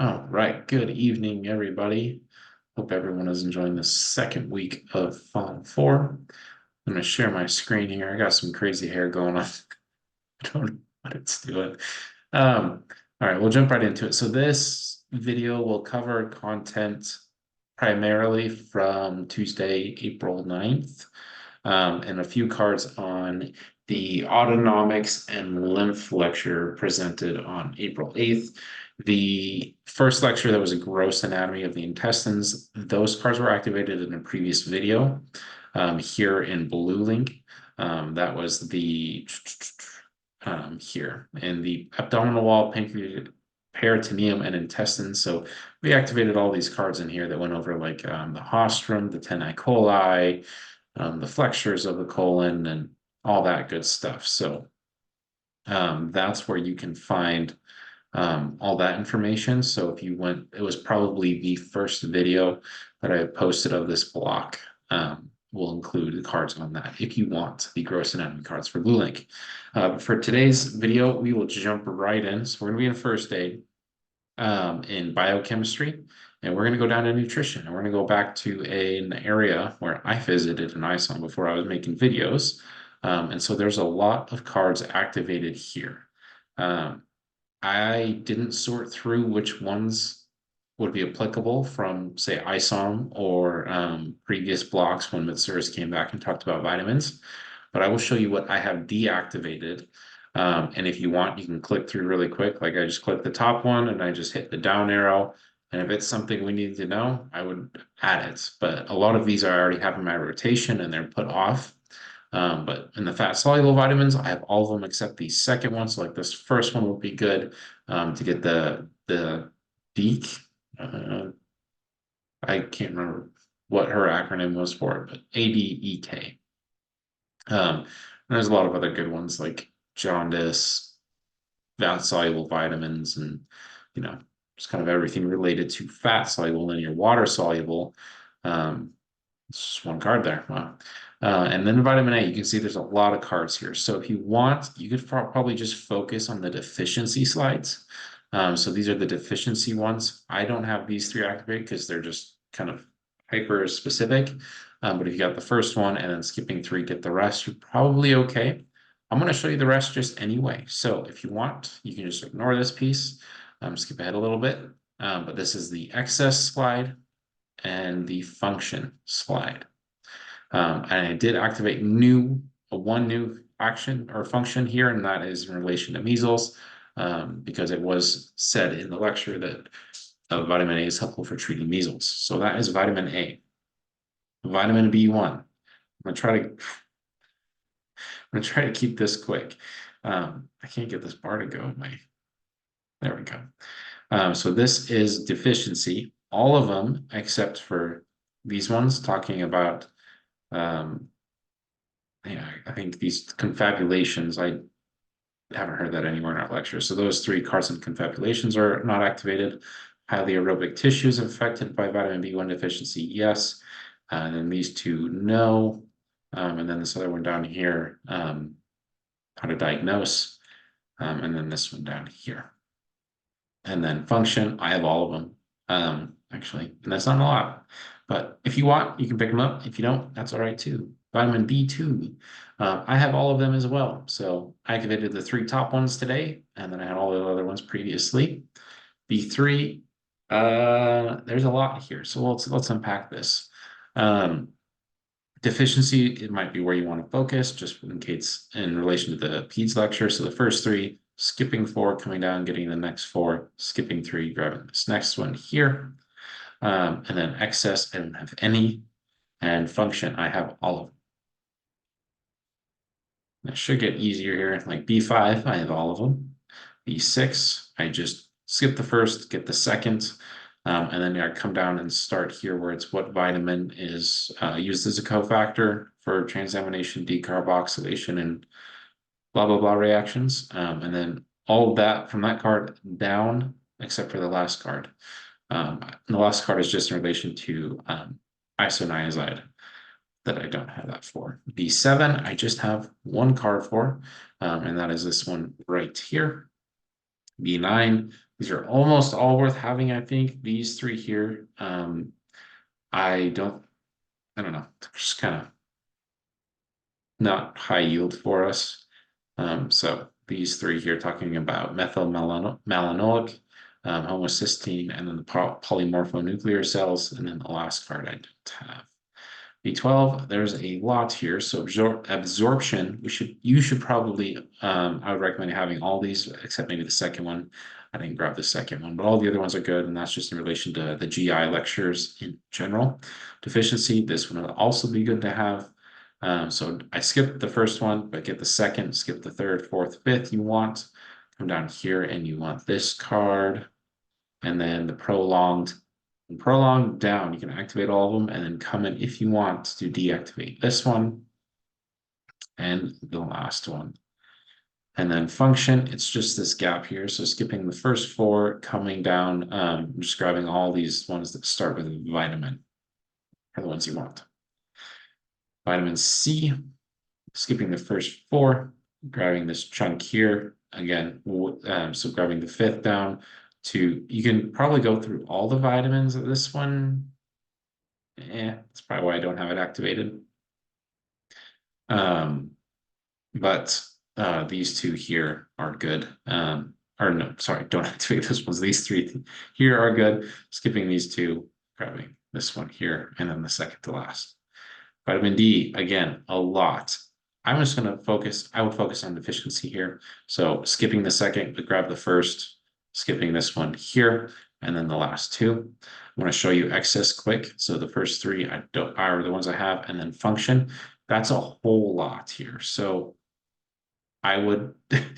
All right, good evening, everybody. Hope everyone is enjoying the second week of FOM4. I'm going to share my screen here. I got some crazy hair going on. I don't know what it's doing. All right, we'll jump right into it. So this video will cover content primarily from Tuesday, April 9th, and a few cards on the autonomics and lymph lecture presented on April 8th. The first lecture, that was a gross anatomy of the intestines. Those cards were activated in a previous video here in blue link. That was the here in the abdominal wall, pancreas, peritoneum, and intestines. So we activated all these cards in here that went over like the rostrum, the teni coli, the flexures of the colon, and all that good stuff. So that's where you can find all that information. So if you went, it was probably the first video that I posted of this block. We'll include the cards on that if you want the gross anatomy cards for Blue Link. For today's video, we will jump right in. So we're going to be in first aid in biochemistry, and we're going to go down to nutrition, and we're going to go back to an area where I visited and I saw before I was making videos. And so there's a lot of cards activated here. I didn't sort through which ones would be applicable from, say, ISOM or previous blocks when Mitsouris came back and talked about vitamins, but I will show you what I have deactivated. And if you want, you can click through really quick. Like I just click the top one and I just hit the down arrow. And if it's something we need to know, I would add it. But a lot of these I already have in my rotation and they're put off. But in the fat soluble vitamins, I have all of them except the second one. So like this first one would be good to get the DEEK. I can't remember what her acronym was for it, but ADEK. And there's a lot of other good ones like jaundice, fat soluble vitamins, and just kind of everything related to fat soluble and your water soluble. It's just one card there. Wow. And then vitamin A, you can see there's a lot of cards here. So if you want, you could probably just focus on the deficiency slides. So these are the deficiency ones. I don't have these three activated because they're just kind of hyper specific. But if you got the first one and then skipping 3, get the rest, you're probably okay. I'm going to show you the rest just anyway. So if you want, you can just ignore this piece, skip ahead a little bit. But this is the excess slide and the function slide. And I did activate one new action or function here, and that is in relation to measles, because it was said in the lecture that vitamin A is helpful for treating measles. So that is vitamin A. Vitamin B1. I'm gonna try to keep this quick. I can't get this bar to go. There we go. So this is deficiency. All of them except for these ones talking about I think these confabulations, I haven't heard that anywhere in our lecture. So those 3 carcin confabulations are not activated. Highly aerobic tissues affected by vitamin B1 deficiency, yes. And then these 2, no. And then this other one down here, how to diagnose. And then this one down here. And then function, I have all of them. Actually, and that's not a lot. But if you want, you can pick them up. If you don't, that's all right too. Vitamin B2, I have all of them as well. So I activated the 3 top ones today, and then I had all the other ones previously. B3, there's a lot here. So let's unpack this. Deficiency, it might be where you want to focus, just in case in relation to the PEDS lecture. So the first 3, skipping 4, coming down, getting the next 4, skipping 3, grabbing this next one here. And then excess, I don't have any. And function, I have all of them. It should get easier here. Like B5, I have all of them. B6, I just skip the first, get the second. And then I come down and start here where it's what vitamin is used as a cofactor for transamination, decarboxylation, and blah, blah, blah reactions. And then all of that from that card down, except for the last card. And the last card is just in relation to isoniazide that I don't have that for. B7, I just have one card for, and that is this one right here. B9, These are almost all worth having, I think. These three here, I don't know, just kind of not high yield for us. So these three here talking about methylmalonylic, homocysteine, and then the polymorphonuclear cells, and then the last card I don't have. B12, there's a lot here. So absorption, you should probably, I would recommend having all these except maybe the second one. I didn't grab the second one, but all the other ones are good, and that's just in relation to the GI lectures in general. Deficiency, this one would also be good to have. So I skipped the first one, but get the second, skip the third, fourth, fifth you want. Come down here and you want this card, and then the prolonged down, you can activate all of them and then come in if you want to deactivate this one and the last one. And then function, it's just this gap here. So skipping the first four, coming down, just grabbing all these ones that start with vitamin are the ones you want. Vitamin C, skipping the first four, grabbing this chunk here again. So grabbing the fifth down to, you can probably go through all the vitamins of this one. That's probably why I don't have it activated. But these two here are good. Or no, sorry, don't activate those ones. These three here are good. Skipping these two, grabbing this one here, and then the second to last. Vitamin D, again, a lot. I'm just going to focus, I would focus on deficiency here. So skipping the second, but grab the first, skipping this one here, and then the last two. I'm going to show you excess quick. So the first three are the ones I have, and then function. That's a whole lot here. So I would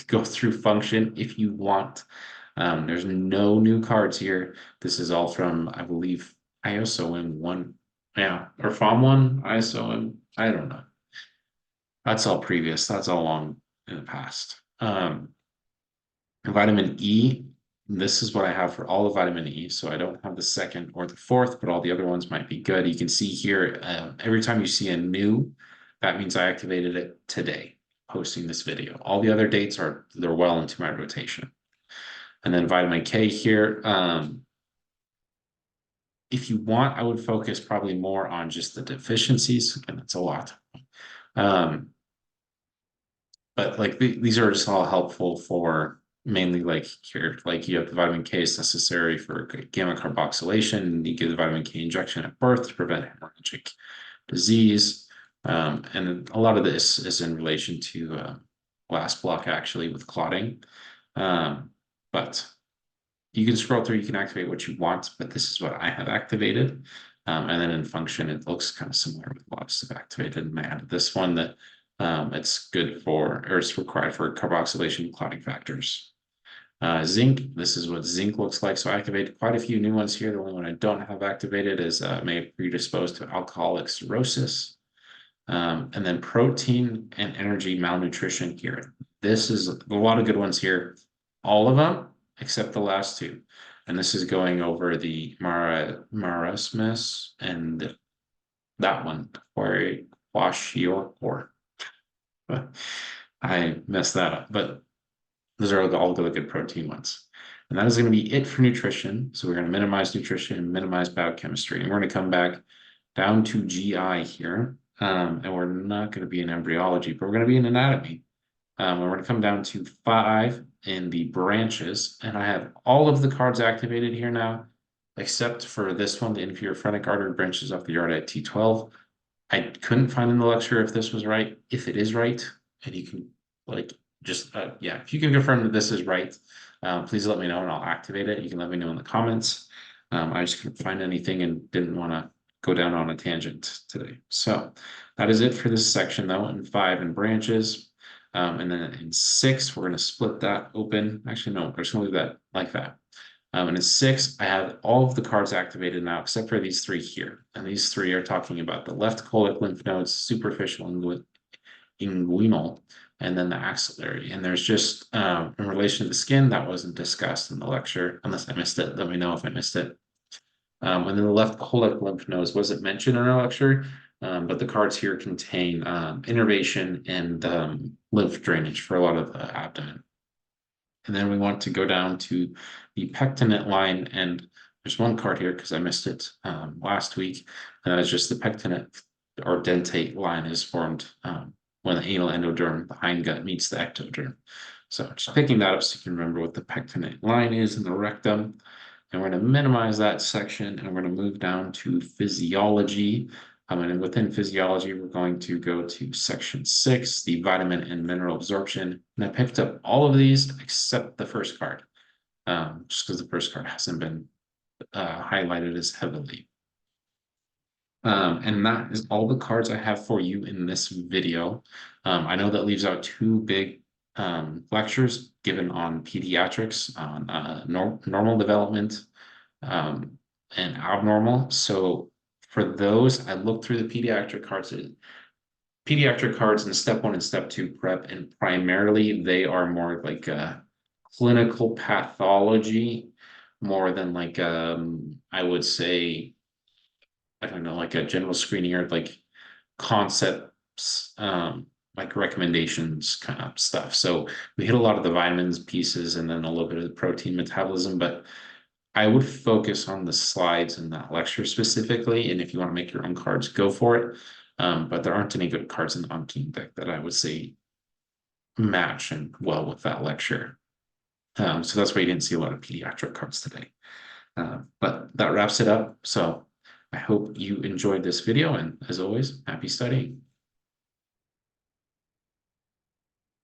go through function if you want. There's no new cards here. This is all from, I believe, ISOM 1. Yeah, or FOM1, ISOM. I don't know. That's all previous. That's all long in the past. Vitamin E. This is what I have for all of vitamin E. So I don't have the second or the fourth, but all the other ones might be good. You can see here, every time you see a new, that means I activated it today, posting this video. All the other dates they're well into my rotation. And then vitamin K here. If you want, I would focus probably more on just the deficiencies, and it's a lot. But like these are just all helpful for mainly like here, like you have the vitamin K is necessary for gamma carboxylation, and you give the vitamin K injection at birth to prevent hemorrhagic disease. And a lot of this is in relation to last block actually with clotting. But you can scroll through, you can activate what you want, but this is what I have activated. And then in function, it looks kind of similar with lots of activated. And I added this one that it's good for, or it's required for carboxylation clotting factors. Zinc, this is what zinc looks like. So I activated quite a few new ones here. The only one I don't have activated is may predispose to alcoholic cirrhosis. And then protein and energy malnutrition here. This is a lot of good ones here. All of them except the last two. And this is going over the marasmus and that one, kwashiorkor. I messed that up, but those are all the good protein ones. And that is going to be it for nutrition. So we're going to minimize nutrition and minimize biochemistry. And we're going to come back down to GI here. And we're not going to be in embryology, but we're going to be in anatomy. We're going to come down to 5 in the branches, and I have all of the cards activated here now, except for this one, the inferior phrenic artery branches off the aorta at T12. I couldn't find in the lecture if this was right. If it is right, and you can like just yeah, if you can confirm that this is right, please let me know and I'll activate it. You can let me know in the comments. I just couldn't find anything and didn't want to go down on a tangent today. So that is it for this section though, in 5 in branches. And then in 6, we're going to split that open. Actually, no, we're just going to leave that like that. And in 6, I have all of the cards activated now, except for these 3 here. And these 3 are talking about the left colic lymph nodes, superficial inguinal, and then the axillary. And there's just, in relation to the skin, that wasn't discussed in the lecture, unless I missed it. Let me know if I missed it. And then the left colic lymph nodes wasn't mentioned in our lecture, but the cards here contain innervation and lymph drainage for a lot of the abdomen. And then we want to go down to the pectinate line, and there's one card here because I missed it last week, and that is just the pectinate or dentate line is formed when the anal endoderm, the hindgut, meets the ectoderm. So just picking that up so you can remember what the pectinate line is in the rectum. And we're going to minimize that section, and we're going to move down to physiology. And within physiology, we're going to go to section 6, the vitamin and mineral absorption. And I picked up all of these except the first card, just because the first card hasn't been highlighted as heavily. And that is all the cards I have for you in this video. I know that leaves out two big lectures given on pediatrics, on normal development and abnormal. So for those, I looked through the pediatric cards in step 1 and step 2 prep, and primarily they are more like a clinical pathology more than like I would say, I don't know, like a general screening or like concepts, like recommendations kind of stuff. So we hit a lot of the vitamins pieces and then a little bit of the protein metabolism, but I would focus on the slides in that lecture specifically. And if you want to make your own cards, go for it. But there aren't any good cards in the umpteen deck that I would say match and well with that lecture. So that's why you didn't see a lot of pediatric cards today. But that wraps it up. So I hope you enjoyed this video, and as always, happy studying.